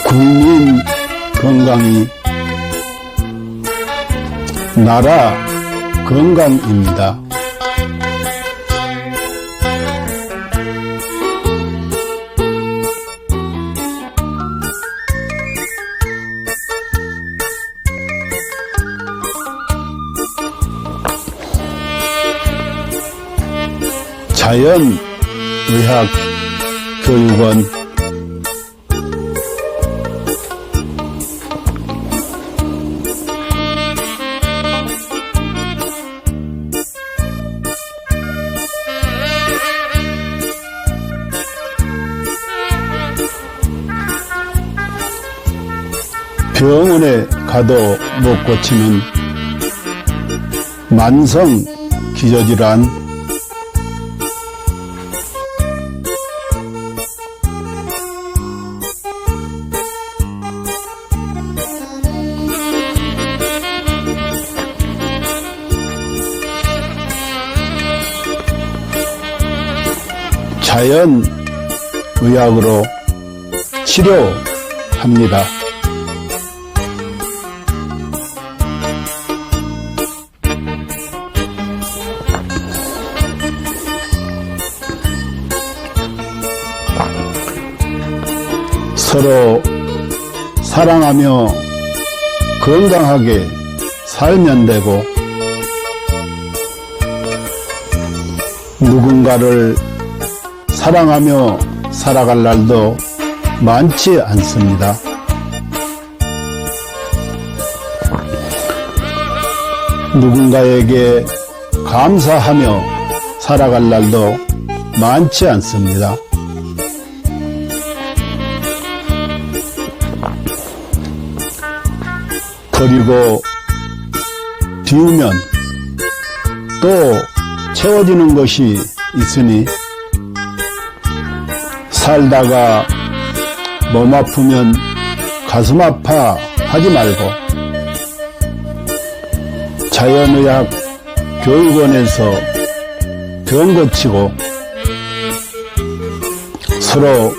국민 건강이 나라 건강입니다. 자연의학교육원 병원에 가도 못 고치는 만성 기저질환, 자연의학으로 치료합니다. 서로 사랑하며 건강하게 살면 되고, 누군가를 사랑하며 살아갈 날도 많지 않습니다. 누군가에게 감사하며 살아갈 날도 많지 않습니다. 그리고 비우면 또 채워지는 것이 있으니, 살다가 몸 아프면 가슴 아파 하지 말고 자연의학 교육원에서 병 고치고 서로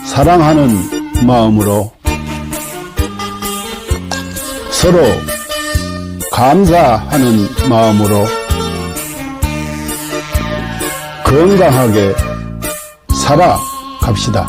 사랑하는 마음으로 서로 감사하는 마음으로 건강하게 살아갑시다.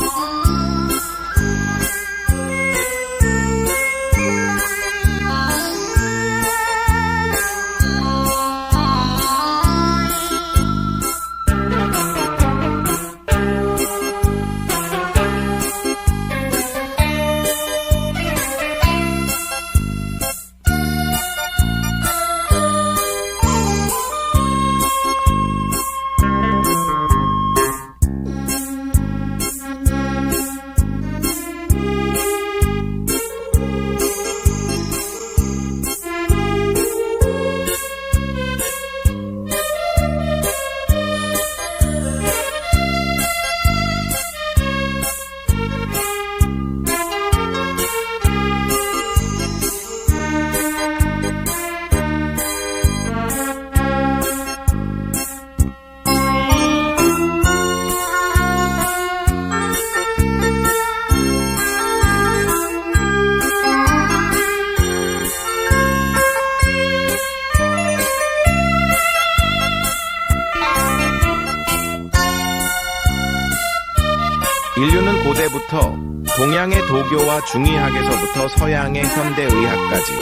인류는 고대부터 동양의 도교와 중의학에서부터 서양의 현대의학까지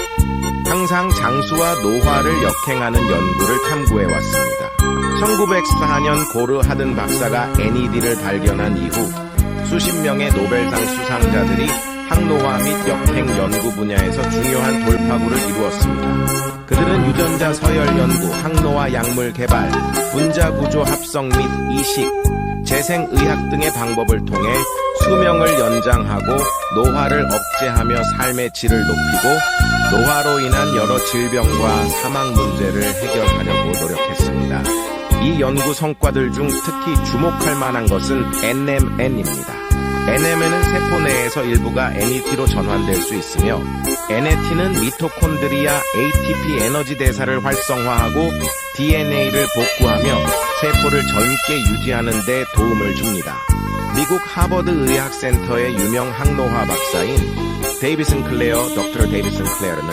항상 장수와 노화를 역행하는 연구를 탐구해왔습니다. 1904년 고르 하든 박사가 NED를 발견한 이후 수십 명의 노벨상 수상자들이 항노화 및 역행 연구 분야에서 중요한 돌파구를 이루었습니다. 그들은 유전자 서열 연구, 항노화 약물 개발, 분자 구조 합성 및 이식, 재생의학 등의 방법을 통해 수명을 연장하고 노화를 억제하며 삶의 질을 높이고 노화로 인한 여러 질병과 사망 문제를 해결하려고 노력했습니다. 이 연구 성과들 중 특히 주목할 만한 것은 NMN입니다. NMN은 세포 내에서 일부가 NET로 전환될 수 있으며 NET는 미토콘드리아 ATP 에너지 대사를 활성화하고 DNA를 복구하며 세포를 젊게 유지하는 데 도움을 줍니다. 미국 하버드 의학센터의 유명 항노화 박사인 데이비슨 클레어, 덕터 데이비슨 클레어는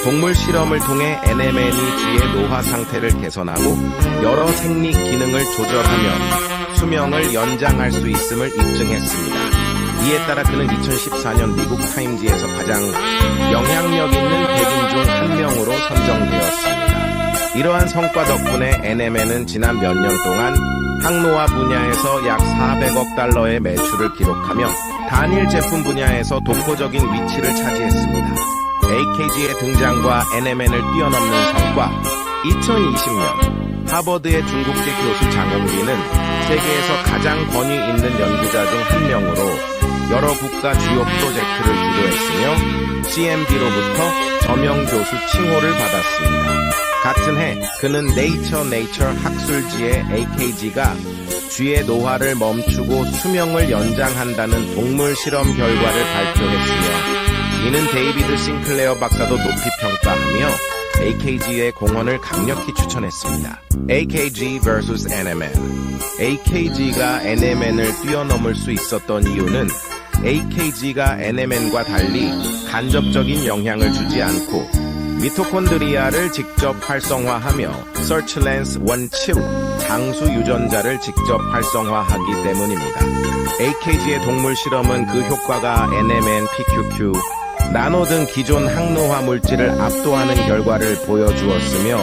동물 실험을 통해 NMN이 쥐의 노화 상태를 개선하고 여러 생리 기능을 조절하며 수명을 연장할 수 있음을 입증했습니다. 이에 따라 그는 2014년 미국 타임지에서 가장 영향력 있는 100인 중 한 명으로 선정되었습니다. 이러한 성과 덕분에 NMN은 지난 몇 년 동안 항노화 분야에서 약 400억 달러의 매출을 기록하며 단일 제품 분야에서 독보적인 위치를 차지했습니다. AKG의 등장과 NMN을 뛰어넘는 성과. 2020년 하버드의 중국계 교수 장홍기는 세계에서 가장 권위 있는 연구자 중 한 명으로 여러 국가 주요 프로젝트를 주도했으며 CMB로부터 저명 교수 칭호를 받았습니다. 같은 해 그는 네이처 학술지에 AKG가 쥐의 노화를 멈추고 수명을 연장한다는 동물 실험 결과를 발표했으며 이는 데이비드 싱클레어 박사도 높이 평가하며 AKG의 공헌을 강력히 추천했습니다. AKG vs NMN. AKG가 NMN을 뛰어넘을 수 있었던 이유는 AKG가 NMN과 달리 간접적인 영향을 주지 않고 미토콘드리아를 직접 활성화하며 서치랜스 원치로 장수 유전자를 직접 활성화하기 때문입니다. AKG의 동물 실험은 그 효과가 NMN, PQQ, 나노 등 기존 항노화 물질을 압도하는 결과를 보여주었으며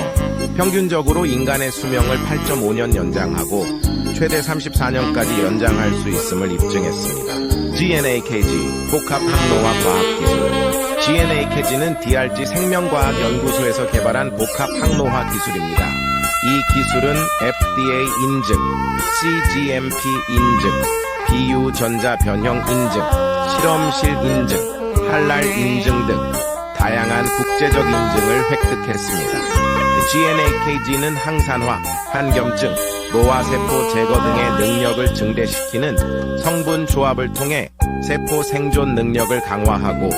평균적으로 인간의 수명을 8.5년 연장하고 최대 34년까지 연장할 수 있음을 입증했습니다. GNAKG, 복합 항노화 과학기술. GNAKG는 DRG 생명과학연구소에서 개발한 복합 항노화 기술입니다. 이 기술은 FDA 인증, CGMP 인증, 비유전자 변형 인증, 실험실 인증, 할랄 인증 등 다양한 국제적 인증을 획득했습니다. GNAKG는 항산화, 한겸증, 노화세포 제거 등의 능력을 증대시키는 성분 조합을 통해 세포 생존 능력을 강화하고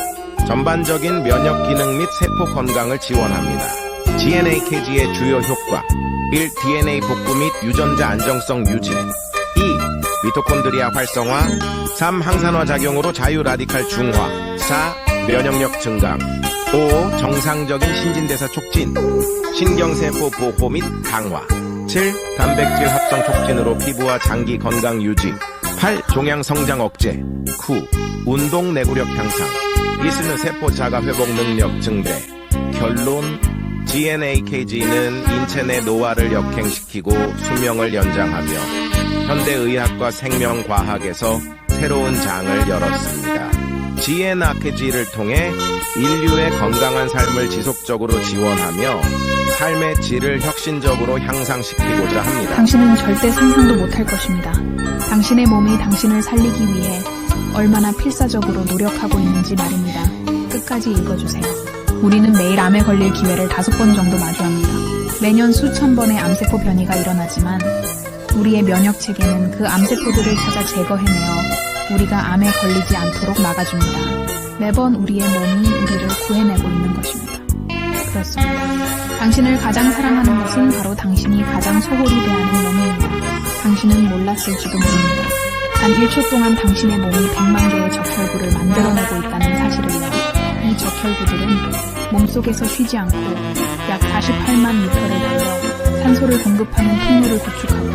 전반적인 면역 기능 및 세포 건강을 지원합니다. GNAKG의 주요 효과 1. DNA 복구 및 유전자 안정성 유지 2. 미토콘드리아 활성화 3. 항산화 작용으로 자유 라디칼 중화 4. 면역력 증강 5. 정상적인 신진대사 촉진 신경세포 보호 및 강화 7. 단백질 합성 촉진으로 피부와 장기 건강 유지 8. 종양 성장 억제 9. 운동 내구력 향상 이스는 세포 자가 회복 능력 증대 결론 GNAKG는 인체 내 노화를 역행시키고 수명을 연장하며 현대의학과 생명과학에서 새로운 장을 열었습니다. GNAKG를 통해 인류의 건강한 삶을 지속적으로 지원하며 삶의 질을 혁신적으로 향상시키고자 합니다. 당신은 절대 상상도 못할 것입니다. 당신의 몸이 당신을 살리기 위해 얼마나 필사적으로 노력하고 있는지 말입니다. 끝까지 읽어주세요. 우리는 매일 암에 걸릴 기회를 5번 정도 마주합니다. 매년 수천 번의 암세포 변이가 일어나지만 우리의 면역 체계는 그 암세포들을 찾아 제거해내어 우리가 암에 걸리지 않도록 막아줍니다. 매번 우리의 몸이 우리를 구해내고 있는 것입니다. 그렇습니다. 당신을 가장 사랑하는 것은 바로 당신이 가장 소홀히 대하는 몸입니다. 당신은 몰랐을지도 모릅니다. 단 1초 동안 당신의 몸이 100만 개의 적혈구를 만들어내고 있다는 사실을요. 이 적혈구들은 몸속에서 쉬지 않고 약 48만 미터를 달려 산소를 공급하는 통로를 구축하고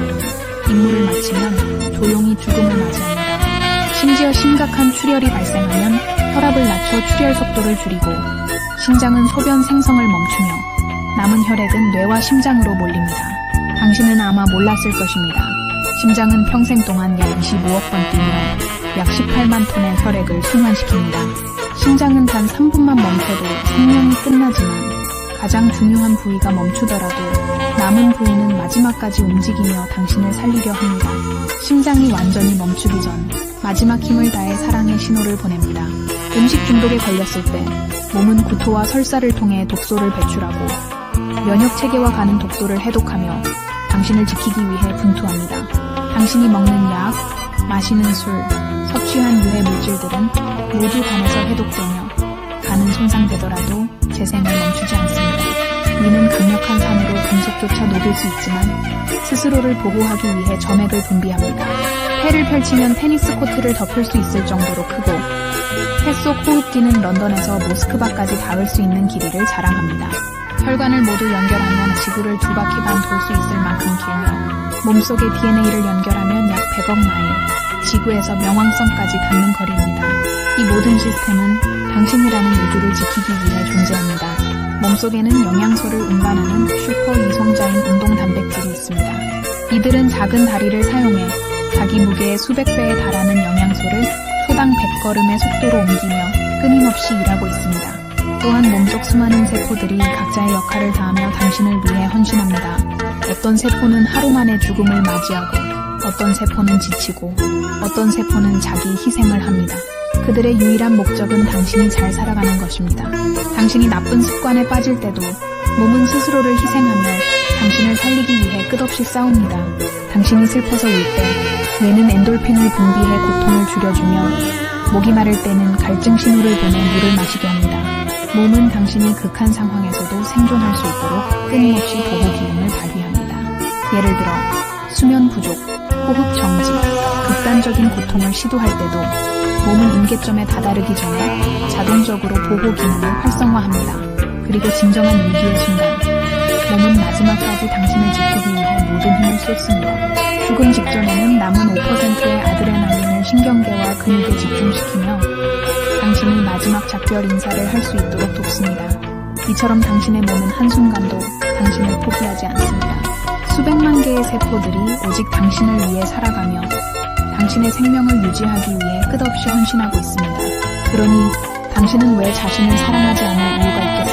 임무를 마치면 조용히 죽음을 맞이합니다. 심지어 심각한 출혈이 발생하면 혈압을 낮춰 출혈 속도를 줄이고 심장은 소변 생성을 멈추며 남은 혈액은 뇌와 심장으로 몰립니다. 당신은 아마 몰랐을 것입니다. 심장은 평생 동안 약 25억 번 뛰며 약 18만 톤의 혈액을 순환시킵니다. 심장은 단 3분만 멈춰도 생명이 끝나지만 가장 중요한 부위가 멈추더라도 남은 부위는 마지막까지 움직이며 당신을 살리려 합니다. 심장이 완전히 멈추기 전 마지막 힘을 다해 사랑의 신호를 보냅니다. 음식 중독에 걸렸을 때 몸은 구토와 설사를 통해 독소를 배출하고 면역 체계와 가는 독소를 해독하며 당신을 지키기 위해 분투합니다. 당신이 먹는 약, 마시는 술, 섭취한 유해 물질들은 모두 간에서 해독되며 간은 손상되더라도 재생을 멈추지 않습니다. 위는 강력한 산으로 금속조차 녹일 수 있지만 스스로를 보호하기 위해 점액을 분비합니다. 폐를 펼치면 테니스 코트를 덮을 수 있을 정도로 크고 폐 속 호흡기는 런던에서 모스크바까지 닿을 수 있는 길이를 자랑합니다. 혈관을 모두 연결하면 지구를 2바퀴 반 돌 수 있을 만큼 길며 몸속의 DNA를 연결하면 약 100억 마일, 지구에서 명왕성까지 닿는 거리입니다. 이 모든 시스템은 당신이라는 우주를 지키기 위해 존재합니다. 몸속에는 영양소를 운반하는 슈퍼 이송자인 운동 단백질이 있습니다. 이들은 작은 다리를 사용해 자기 무게의 수백 배에 달하는 영양소를 초당 100걸음의 속도로 옮기며 끊임없이 일하고 있습니다. 또한 몸속 수많은 세포들이 각자의 역할을 다하며 당신을 위해 헌신합니다. 어떤 세포는 하루 만에 죽음을 맞이하고 어떤 세포는 지치고 어떤 세포는 자기 희생을 합니다. 그들의 유일한 목적은 당신이 잘 살아가는 것입니다. 당신이 나쁜 습관에 빠질 때도 몸은 스스로를 희생하며 당신을 살리기 위해 끝없이 싸웁니다. 당신이 슬퍼서 울 때 뇌는 엔돌핀을 분비해 고통을 줄여주며 목이 마를 때는 갈증 신호를 보내 물을 마시게 합니다. 몸은 당신이 극한 상황에서도 생존할 수 있도록 끊임없이 보호 기능을 발휘합니다. 예를 들어 수면 부족, 호흡 정지, 극단적인 고통을 시도할 때도 몸은 임계점에 다다르기 전에 자동적으로 보호 기능을 활성화합니다. 그리고 진정한 위기의 순간, 몸은 마지막까지 당신을 지키기 위해 모든 힘을 쏟습니다. 죽음 직전에는 남은 5%의 아드레날린을 신경계와 근육에 집중시키며 당신이 마지막 작별 인사를 할 수 있도록 돕습니다. 이처럼 당신의 몸은 한순간도 당신을 포기하지 않습니다. 수백만 개의 세포들이 오직 당신을 위해 살아가며 당신의 생명을 유지하기 위해 끝없이 헌신하고 있습니다. 그러니 당신은 왜 자신을 사랑하지 않을 이유가 있겠습니까?